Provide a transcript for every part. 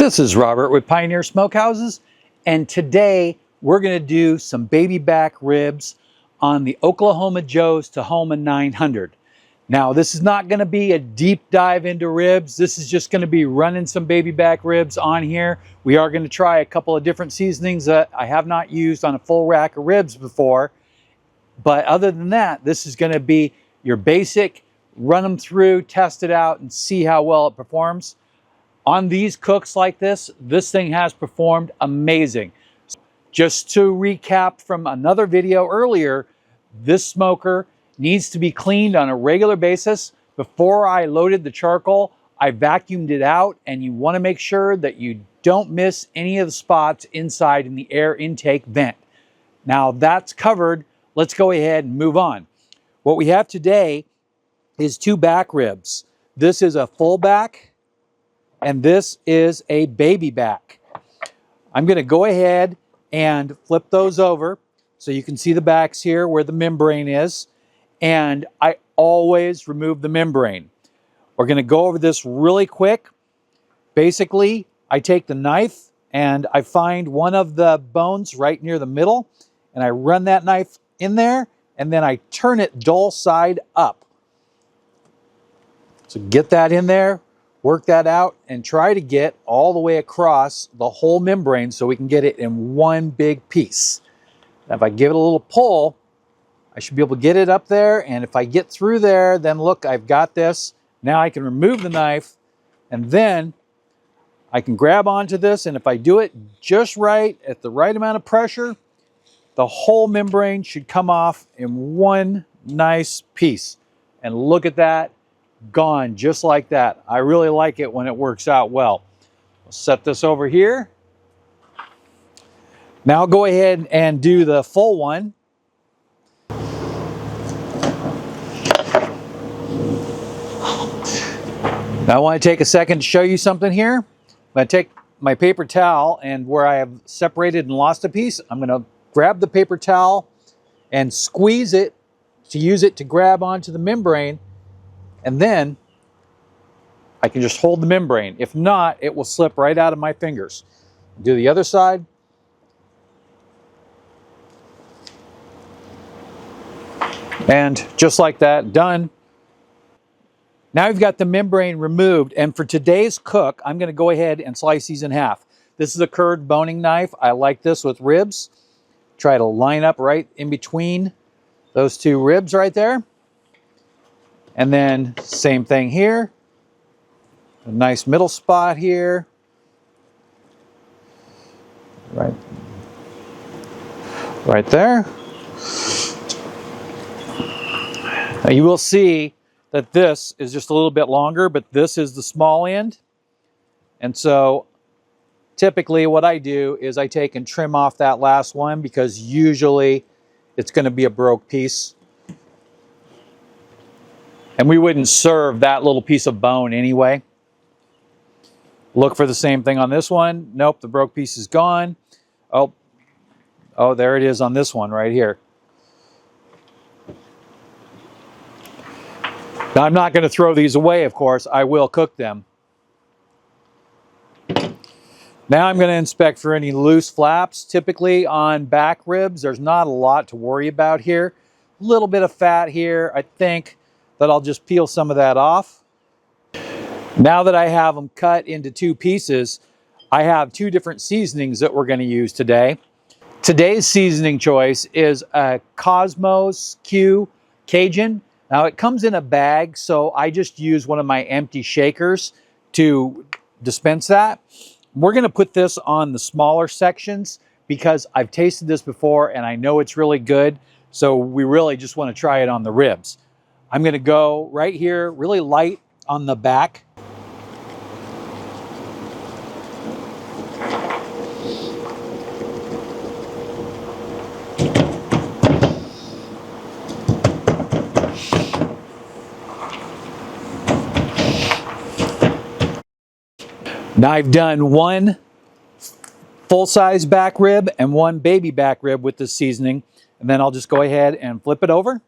This is Robert with Pioneer Smokehouses, and today we're going to do some baby back ribs on the Oklahoma Joe Tahoma 900. Now, this is not going to be a deep dive into ribs. This is just going to be running some baby back ribs on here. We are going to try a couple of different seasonings that I have not used on a full rack of ribs before. But other than that, this is going to be your basic, run them through, test it out, and see how well it performs. On these cooks like this thing has performed amazing. Just to recap from another video earlier, this smoker needs to be cleaned on a regular basis. Before I loaded the charcoal, I vacuumed it out, and you want to make sure that you don't miss any of the spots inside in the air intake vent. Now that's covered, let's go ahead and move on. What we have today is two back ribs. This is a full back, and this is a baby back. I'm going to go ahead and flip those over so you can see the backs here where the membrane is. And I always remove the membrane. We're going to go over this really quick. Basically, I take the knife and I find one of the bones right near the middle, and I run that knife in there, and then I turn it dull side up. So get that in there. Work that out and try to get all the way across the whole membrane so we can get it in one big piece. Now, if I give it a little pull, I should be able to get it up there, and if I get through there, then look, I've got this. Now I can remove the knife, and then I can grab onto this, and if I do it just right, at the right amount of pressure, the whole membrane should come off in one nice piece. And look at that. Gone just like that. I really like it when it works out well. I'll set this over here. Now I'll go ahead and do the full one. Now I want to take a second to show you something here. I'm going to take my paper towel, and where I have separated and lost a piece, I'm going to grab the paper towel and squeeze it to use it to grab onto the membrane. And then I can just hold the membrane. If not, it will slip right out of my fingers. Do the other side. And just like that, done. Now we've got the membrane removed. And for today's cook, I'm going to go ahead and slice these in half. This is a curved boning knife. I like this with ribs. Try to line up right in between those two ribs right there. And then same thing here, a nice middle spot here, right there. Now you will see that this is just a little bit longer, but this is the small end. And so typically what I do is I take and trim off that last one, because usually it's going to be a broke piece. And we wouldn't serve that little piece of bone anyway. Look for the same thing on this one. Nope, the broke piece is gone. Oh, there it is on this one right here. Now, I'm not going to throw these away, of course. I will cook them. Now I'm going to inspect for any loose flaps. Typically on back ribs, there's not a lot to worry about here. A little bit of fat here, I think, that I'll just peel some of that off. Now that I have them cut into two pieces, I have two different seasonings that we're going to use today. Today's seasoning choice is a Cosmos Q Cajun. Now it comes in a bag, so I just use one of my empty shakers to dispense that. We're going to put this on the smaller sections because I've tasted this before and I know it's really good. So we really just want to try it on the ribs. I'm going to go right here, really light on the back. Now I've done one full-size back rib and one baby back rib with this seasoning, and then I'll just go ahead and flip it over.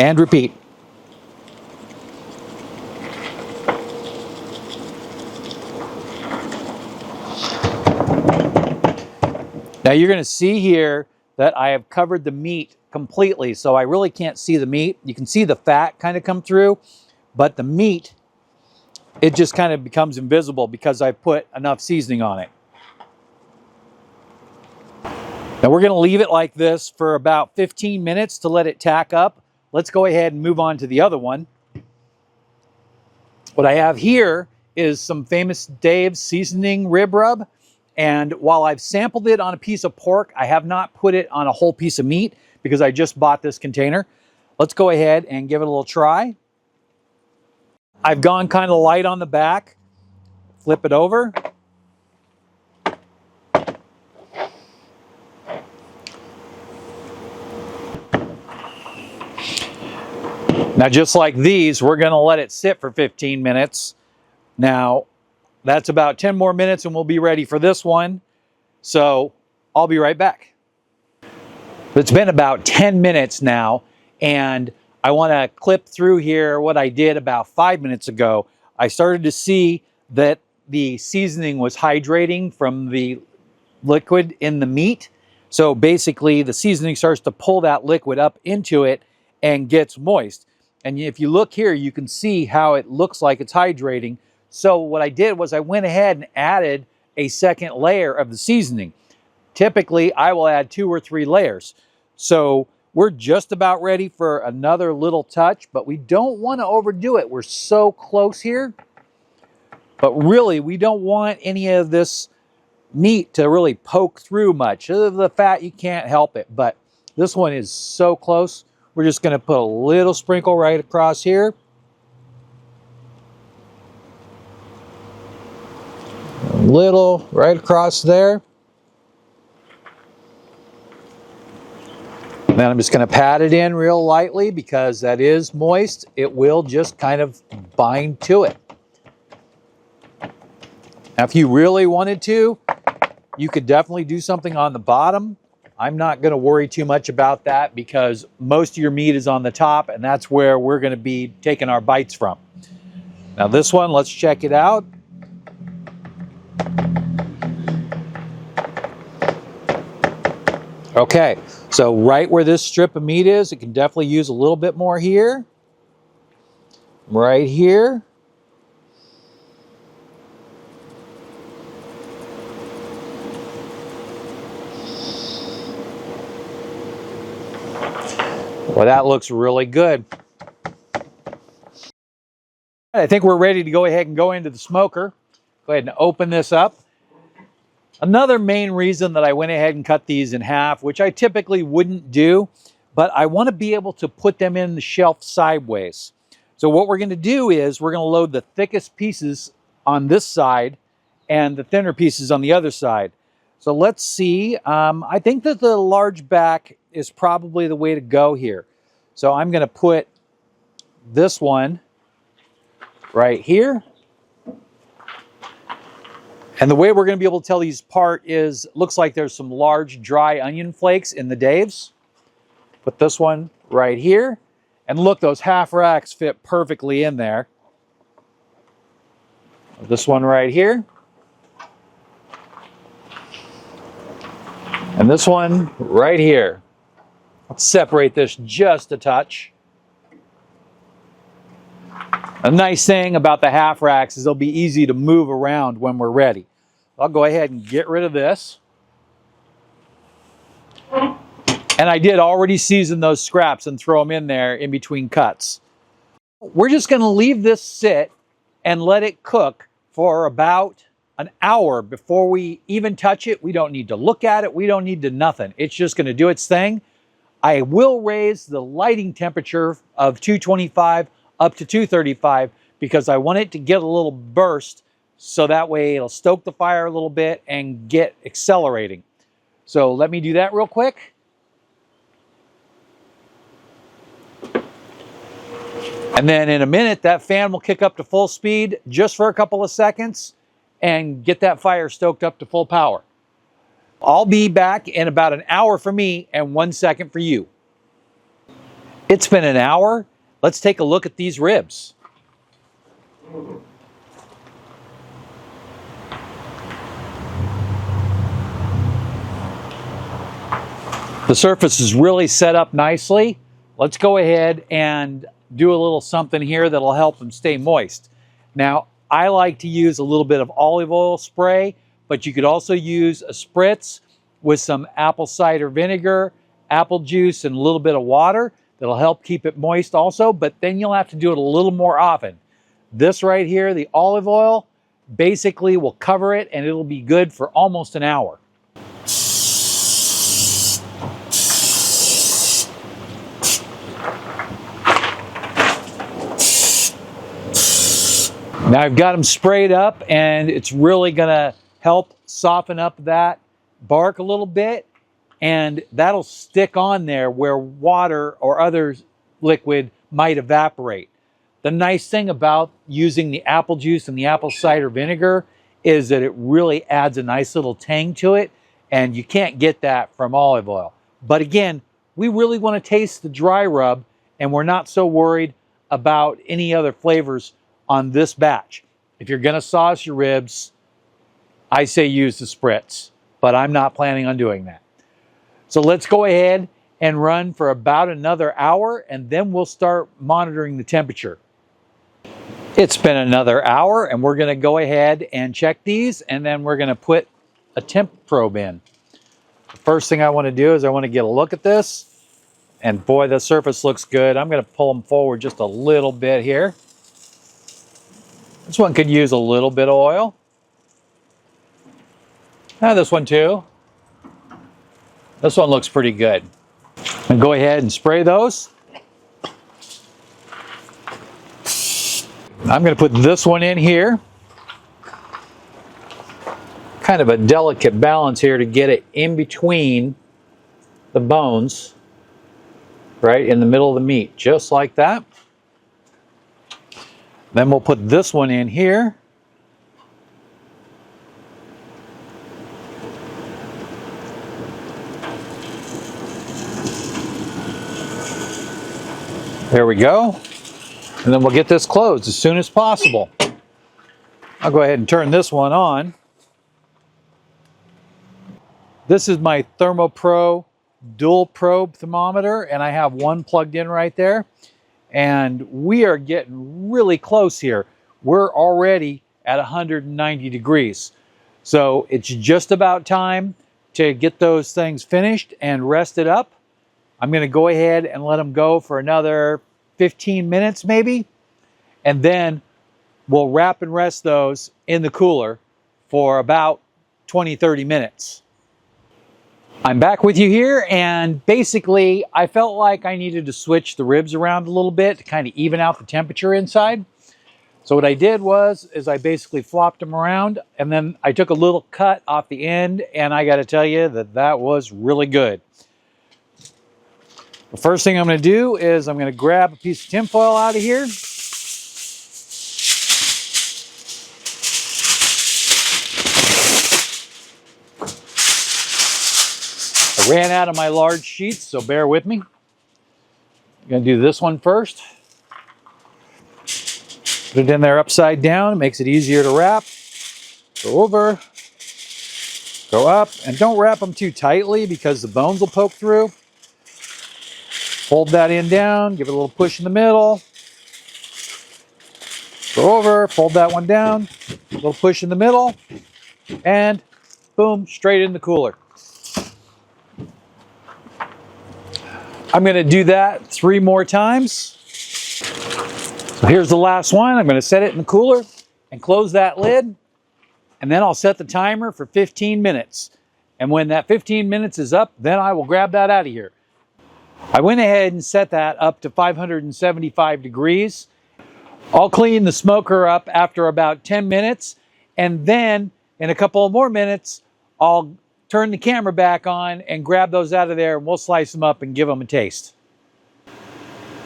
And repeat. Now you're going to see here that I have covered the meat completely, so I really can't see the meat. You can see the fat kind of come through, but the meat, it just kind of becomes invisible because I put enough seasoning on it. Now we're going to leave it like this for about 15 minutes to let it tack up. Let's go ahead and move on to the other one. What I have here is some Famous Dave's seasoning rib rub. And while I've sampled it on a piece of pork, I have not put it on a whole piece of meat because I just bought this container. Let's go ahead and give it a little try. I've gone kind of light on the back. Flip it over. Now, just like these, we're going to let it sit for 15 minutes. Now, that's about 10 more minutes and we'll be ready for this one. So I'll be right back. It's been about 10 minutes now, and I want to clip through here what I did about 5 minutes ago. I started to see that the seasoning was hydrating from the liquid in the meat. So basically the seasoning starts to pull that liquid up into it and gets moist. And if you look here, you can see how it looks like it's hydrating. So what I did was I went ahead and added a second layer of the seasoning. Typically, I will add 2 or 3 layers. So we're just about ready for another little touch, but we don't want to overdo it. We're so close here. But really, we don't want any of this meat to really poke through much. The fat, you can't help it. But this one is so close. We're just going to put a little sprinkle right across here. A little right across there. And then I'm just going to pat it in real lightly because that is moist. It will just kind of bind to it. Now, if you really wanted to, you could definitely do something on the bottom. I'm not going to worry too much about that because most of your meat is on the top, and that's where we're going to be taking our bites from. Now this one, let's check it out. Okay, so right where this strip of meat is, it can definitely use a little bit more here. Right here. Well, that looks really good. I think we're ready to go ahead and go into the smoker. Go ahead and open this up. Another main reason that I went ahead and cut these in half, which I typically wouldn't do, but I want to be able to put them in the shelf sideways. So what we're going to do is we're going to load the thickest pieces on this side and the thinner pieces on the other side. So let's see. I think that the large back is probably the way to go here. So I'm going to put this one right here. And the way we're going to be able to tell these apart is, looks like there's some large dry onion flakes in the Dave's. Put this one right here. And look, those half racks fit perfectly in there. This one right here. And this one right here. Let's separate this just a touch. A nice thing about the half racks is they'll be easy to move around when we're ready. I'll go ahead and get rid of this. And I did already season those scraps and throw them in there in between cuts. We're just going to leave this sit and let it cook for about an hour before we even touch it. We don't need to look at it. We don't need to nothing. It's just going to do its thing. I will raise the lighting temperature of 225 up to 235 because I want it to get a little burst so that way it'll stoke the fire a little bit and get accelerating. So let me do that real quick. And then in a minute, that fan will kick up to full speed just for a couple of seconds and get that fire stoked up to full power. I'll be back in about an hour for me and 1 second for you. It's been an hour. Let's take a look at these ribs. The surface is really set up nicely. Let's go ahead and do a little something here that'll help them stay moist. Now, I like to use a little bit of olive oil spray, but you could also use a spritz with some apple cider vinegar, apple juice, and a little bit of water. That'll help keep it moist also, but then you'll have to do it a little more often. This right here, the olive oil, basically will cover it and it'll be good for almost an hour. Now I've got them sprayed up and it's really gonna help soften up that bark a little bit, and that'll stick on there where water or other liquid might evaporate. The nice thing about using the apple juice and the apple cider vinegar is that it really adds a nice little tang to it, and you can't get that from olive oil. But again, we really want to taste the dry rub, and we're not so worried about any other flavors on this batch. If you're gonna sauce your ribs, I say use the spritz, but I'm not planning on doing that. So let's go ahead and run for about another hour, and then we'll start monitoring the temperature. It's been another hour, and we're gonna go ahead and check these, and then we're gonna put a temp probe in. The first thing I wanna do is I wanna get a look at this, and boy, the surface looks good. I'm gonna pull them forward just a little bit here. This one could use a little bit of oil. Now this one too. This one looks pretty good. And go ahead and spray those. I'm going to put this one in here. Kind of a delicate balance here to get it in between the bones, right in the middle of the meat, just like that. Then we'll put this one in here. There we go. And then we'll get this closed as soon as possible. I'll go ahead and turn this one on. This is my ThermoPro dual probe thermometer, and I have one plugged in right there. And we are getting really close here. We're already at 190 degrees. So it's just about time to get those things finished and rested up. I'm going to go ahead and let them go for another 15 minutes maybe. And then we'll wrap and rest those in the cooler for about 20-30 minutes. I'm back with you here, and basically I felt like I needed to switch the ribs around a little bit to kind of even out the temperature inside. So what I did is I basically flopped them around, and then I took a little cut off the end, and I got to tell you that that was really good. The first thing I'm going to do is I'm going to grab a piece of tinfoil out of here. I ran out of my large sheets, so bear with me. I'm going to do this one first. Put it in there upside down. It makes it easier to wrap. Go over. Go up. And don't wrap them too tightly because the bones will poke through. Fold that in down. Give it a little push in the middle. Go over. Fold that one down. A little push in the middle. And boom, straight in the cooler. I'm going to do that 3 more times. So here's the last one. I'm going to set it in the cooler and close that lid. And then I'll set the timer for 15 minutes. And when that 15 minutes is up, then I will grab that out of here. I went ahead and set that up to 575 degrees. I'll clean the smoker up after about 10 minutes. And then in a couple of more minutes, I'll turn the camera back on and grab those out of there, and we'll slice them up and give them a taste.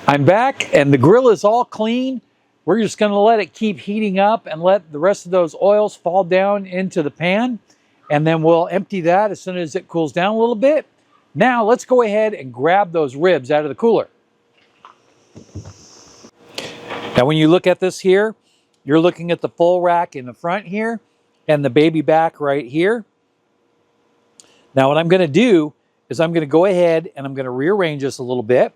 I'm back, and the grill is all clean. We're just going to let it keep heating up and let the rest of those oils fall down into the pan, and then we'll empty that as soon as it cools down a little bit. Now let's go ahead and grab those ribs out of the cooler. Now when you look at this here, you're looking at the full rack in the front here and the baby back right here. Now what I'm going to do is I'm going to go ahead and I'm going to rearrange this a little bit.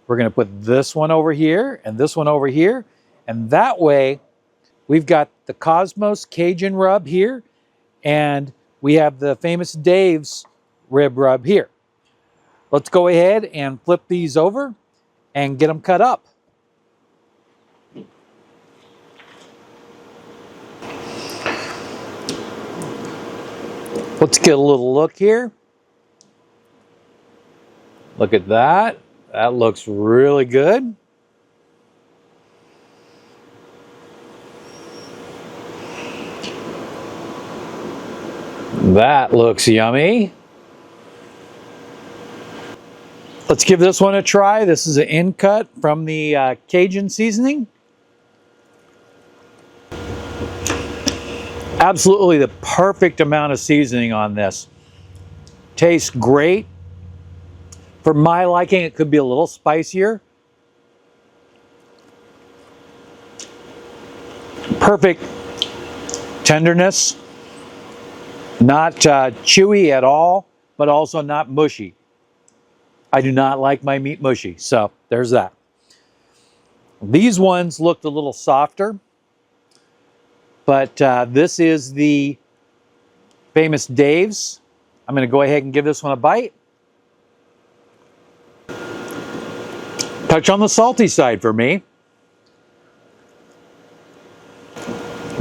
We're going to put this one over here and this one over here. And that way we've got the Cosmos Cajun rub here, and we have the famous Dave's rib rub here. Let's go ahead and flip these over and get them cut up. Let's get a little look here. Look at that. That looks really good. That looks yummy. Let's give this one a try. This is an in cut from the Cajun seasoning. Absolutely the perfect amount of seasoning on this. Tastes great. For my liking, it could be a little spicier. Perfect tenderness. Not chewy at all, but also not mushy. I do not like my meat mushy, so there's that. These ones looked a little softer, but this is the famous Dave's. I'm going to go ahead and give this one a bite. Touch on the salty side for me.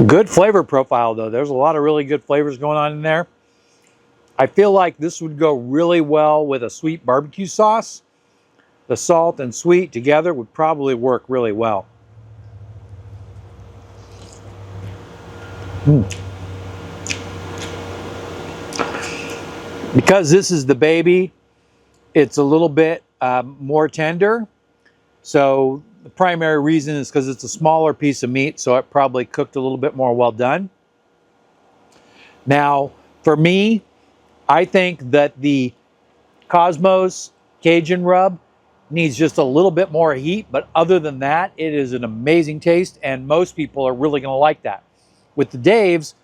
Good flavor profile though. There's a lot of really good flavors going on in there. I feel like this would go really well with a sweet barbecue sauce. The salt and sweet together would probably work really well. Because this is the baby, it's a little bit more tender. So the primary reason is because it's a smaller piece of meat, so it probably cooked a little bit more well done. Now, for me, I think that the Cosmos Cajun rub needs just a little bit more heat, but other than that, it is an amazing taste, and most people are really going to like that. With the Dave's,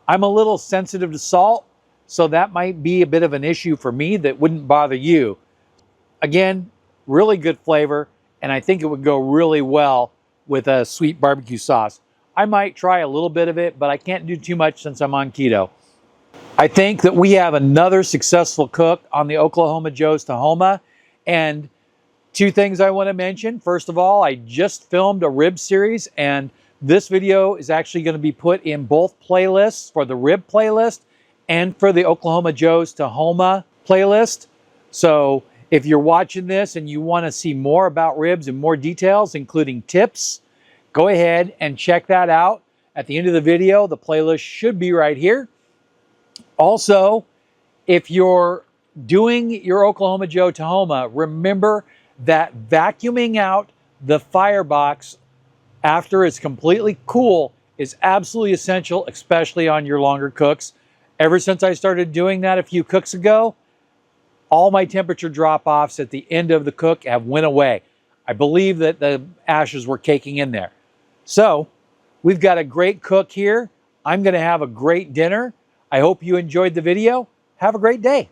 I'm a little sensitive to salt, so that might be a bit of an issue for me that wouldn't bother you. Again, really good flavor, and I think it would go really well with a sweet barbecue sauce. I might try a little bit of it, but I can't do too much since I'm on keto. I think that we have another successful cook on the Oklahoma Joe Tahoma, and two things I want to mention. First of all, I just filmed a rib series, and this video is actually going to be put in both playlists, for the rib playlist and for the Oklahoma Joe's Tahoma playlist. So if you're watching this and you want to see more about ribs and more details, including tips, go ahead and check that out. At the end of the video, the playlist should be right here. Also, if you're doing your Oklahoma Joe Tahoma, remember that vacuuming out the firebox after it's completely cool is absolutely essential, especially on your longer cooks. Ever since I started doing that a few cooks ago, all my temperature drop-offs at the end of the cook have went away. I believe that the ashes were caking in there. So, we've got a great cook here. I'm going to have a great dinner. I hope you enjoyed the video. Have a great day.